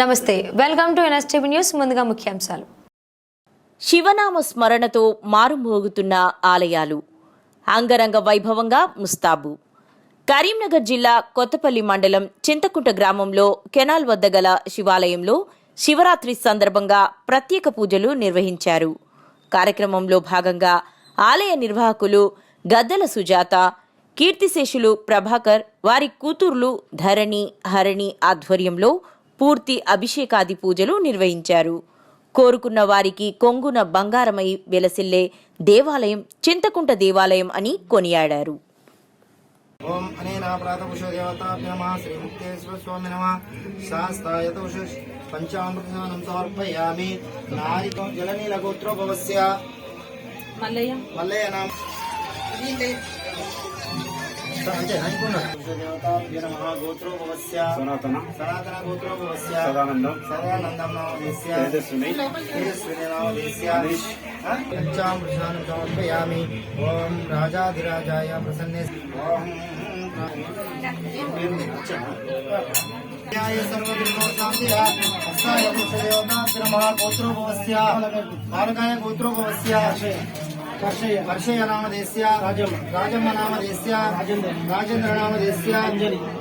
నమస్తే, welcome to NSTV news. ముందుగా ముఖ్యాంశాలు. శివనామ స్మరణతో మారుమోగుతున్న ఆలయాలు. అంగరంగ వైభవంగా ముస్తాబు. కరీంనగర్ జిల్లా కొత్తపల్లి మండలం చింతకుంట గ్రామంలో కెనాల్ వద్ద గల శివాలయంలో శివరాత్రి సందర్భంగా ప్రత్యేక పూజలు నిర్వహించారు. కార్యక్రమంలో భాగంగా ఆలయ నిర్వాహకులు గద్దల సుజాత, కీర్తిశేషులు ప్రభాకర్, వారి కూతుర్లు ధరణి, హరణి ఆధ్వర్యంలో పూర్తి అభిషేకాది పూజలు నిర్వహించారు. కోరుకున్న వారికి కొంగున బంగారమై వెలసిల్లే దేవాలయం చింతకుంట దేవాలయం అని కొనియాడారు. ఓం అనేన ప్రాతపుషో దేవతాభ్యో నమః శ్రీ ముక్తేశ్వర స్వామి నమః. శాస్తాయతోష పంచామృతానం సమర్పయామి. నారికం జలనీల గోత్రోభవస్య మల్లయ్య నామ అంటే అనుకున్నాడు. దేవతాభ్యో నమః గోత్రోభవస్య సనాతన గోత్రోభవస్య సదానందం నామదేస్య తేజస్విని నామదేస్య పంచామృతానం సమర్పయామి. ఓం రాజాధిరాజాయ ప్రసన్నే ఓం గోత్రోభవస్య హర్షయ నామదేస్య రాజమ్మ నామదేస్య రాజేంద్ర నామదేస్య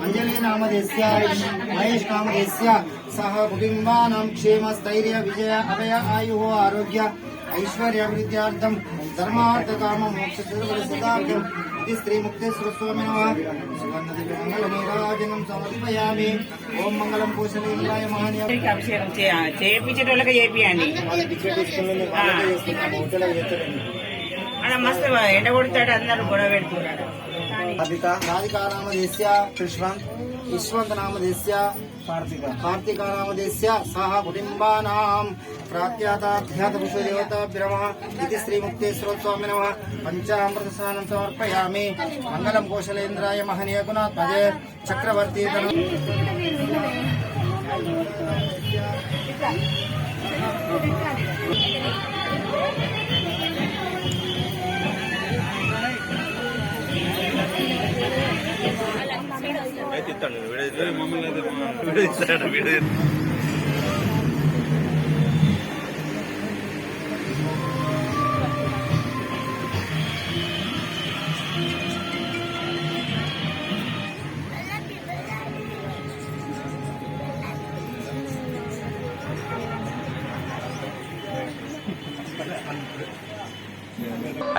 అంజలి నామదేస్య మహేష్ నామదేస్య సహ కుటుంబానాం క్షేమ స్థైర్య విజయ అభయ ఆయు ఆరోగ్య ఐశ్వర్యాభివృద్ధ్యార్థం ధర్మార్థ కామ మోక్ష సిద్ధార్థం ఇది శ్రీ ముక్తేశ్వర స్వామి నమః. మంగళ నీరాజనం సమర్పయామి. ఓం మంగళం పూషణీయాయ మహనీయ అభిషేకం చేయించేటోళ్ళకి చేపియండి. అలా మస్తు ఎండ కొడతాడు, అందరూ గొడవ పెడుతున్నారు. రాధికా నామదేస్య కృష్ణంత్ యశ్వంత్ నామదేస్య కార్తిక నామదేస్య సహ కుటుంబానాం ప్రాత్యాతాధ్యాత పుష్పదేవతాభ్యో నమః. ఇది శ్రీ ముక్తేశ్వర స్వామి నమః. పంచామృత స్నానం సమర్పయామి. మంగళం కోశలేంద్రాయ మహనీయ గుణాత్మజే చక్రవర్తి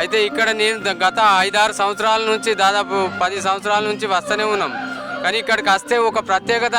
అయితే ఇక్కడ నేను గత 5-6 సంవత్సరాల నుంచి దాదాపు 10 సంవత్సరాల నుంచి వస్తూనే ఉన్నాం. కానీ ఇక్కడికి వస్తే ఒక ప్రత్యేకత